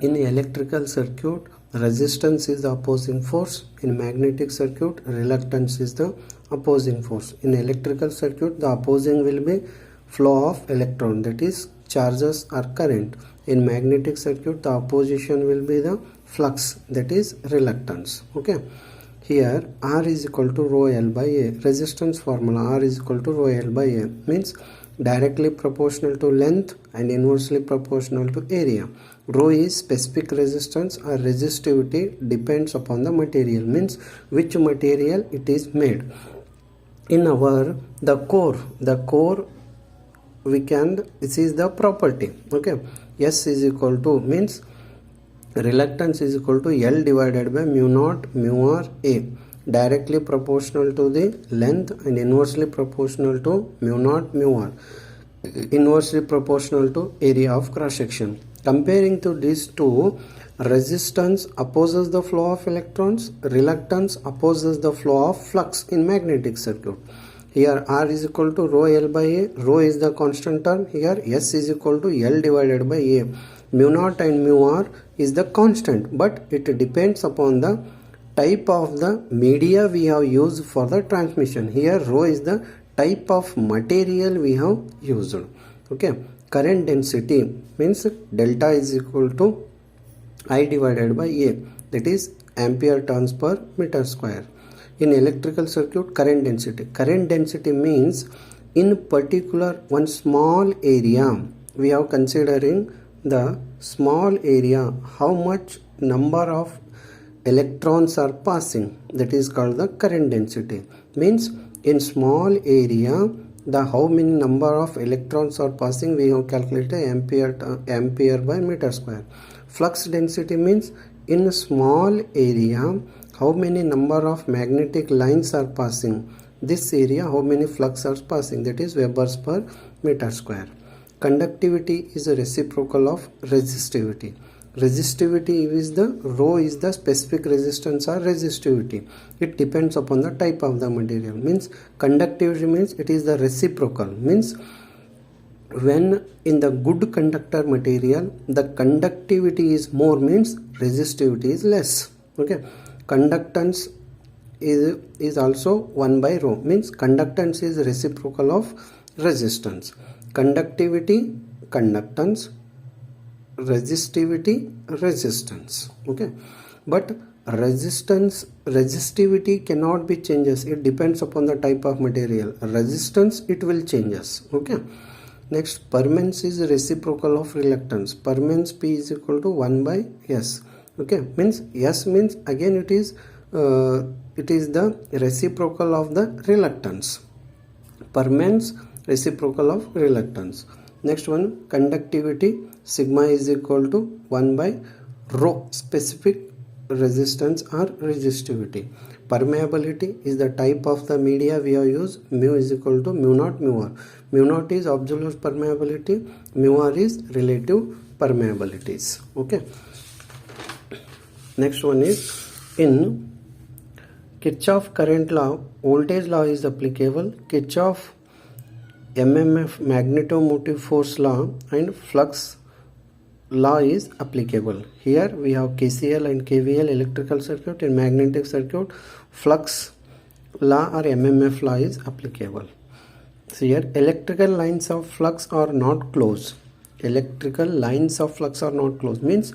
In electrical circuit, resistance is the opposing force. In magnetic circuit, reluctance is the opposing force. In electrical circuit, the opposing will be flow of electron, that is charges or current. In magnetic circuit, the opposition will be the flux, that is reluctance. Okay. Here R is equal to rho L by A. Resistance formula R is equal to rho L by A means directly proportional to length and inversely proportional to area. Rho is specific resistance or resistivity depends upon the material, means which material it is made. In our the core we can, this is the property. Okay, S is equal to means reluctance is equal to L divided by mu naught mu r A, directly proportional to the length and inversely proportional to mu naught mu r, inversely proportional to area of cross section. Comparing to these two, resistance opposes the flow of electrons, reluctance opposes the flow of flux in magnetic circuit. Here R is equal to rho L by A, rho is the constant term. Here S is equal to L divided by A. Mu naught and mu r is the constant, but it depends upon the type of the media we have used for the transmission. Here rho is the type of material we have used. Okay, current density means delta is equal to I divided by A, that is ampere turns per meter square. In electrical circuit, current density means in particular one small area we have considering the small area, how much number of electrons are passing, that is called the current density. Means in small area the how many number of electrons are passing we have calculated ampere by meter square. Flux density means in small area how many number of magnetic lines are passing, this area how many flux are passing, that is Webers per meter square. Conductivity is a reciprocal of resistivity. Resistivity is the rho is the specific resistance or resistivity. It depends upon the type of the material. Means conductivity means it is the reciprocal. Means when in the good conductor material the conductivity is more means resistivity is less. Okay. Conductance is also 1 by rho, means conductance is reciprocal of resistance. Conductivity, conductance, resistivity, resistance. Okay, but resistivity cannot be changes. It depends upon the type of material. Resistance it will changes. Okay. Next, permeance is reciprocal of reluctance. Permeance P is equal to 1 by S. Okay, means S means again it is the reciprocal of the reluctance. Permeance reciprocal of reluctance. Next one, conductivity, sigma is equal to 1 by rho, specific resistance or resistivity. Permeability is the type of the media we have used. Mu is equal to mu naught mu r. Mu naught is absolute permeability, mu r is relative permeabilities. Okay. Next one is in Kirchhoff current law, voltage law is applicable. Kirchhoff MMF magnetomotive force law and flux law is applicable. Here we have KCL and KVL electrical circuit. In magnetic circuit, flux law or MMF law is applicable. So here electrical lines of flux are not closed. Electrical lines of flux are not closed means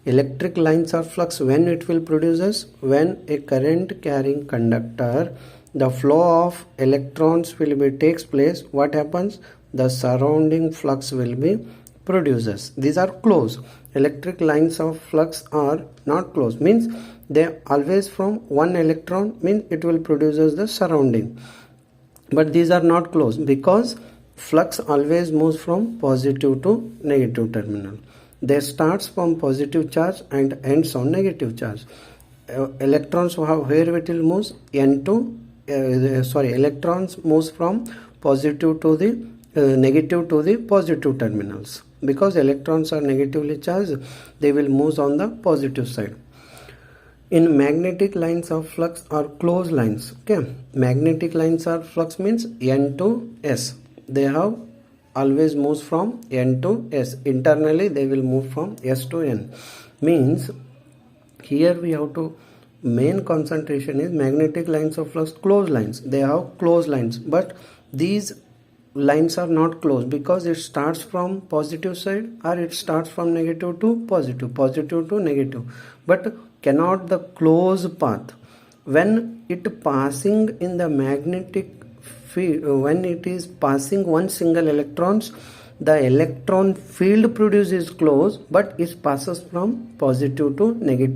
electric lines of flux when it will produces, when a current carrying conductor the flow of electrons will be takes place, what happens, the surrounding flux will be produces. These are closed. Electric lines of flux are not closed means they always from one electron means it will produces the surrounding, but these are not closed because flux always moves from positive to negative terminal. They starts from positive charge and ends on negative charge. Electrons where it will moves electrons moves from positive to the negative to the positive terminals. Because electrons are negatively charged, they will move on the positive side. In magnetic lines of flux are closed lines. Okay, magnetic lines of flux means N to S. They have always moves from N to S. Internally they will move from S to N. Means here we have to, main concentration is magnetic lines of flux, closed lines. They have closed lines, but these lines are not closed because it starts from positive side or it starts from negative to positive, positive to negative, but cannot the close path. When it passing in the magnetic field, when it is passing one single electrons, the electron field produces close, but it passes from positive to negative.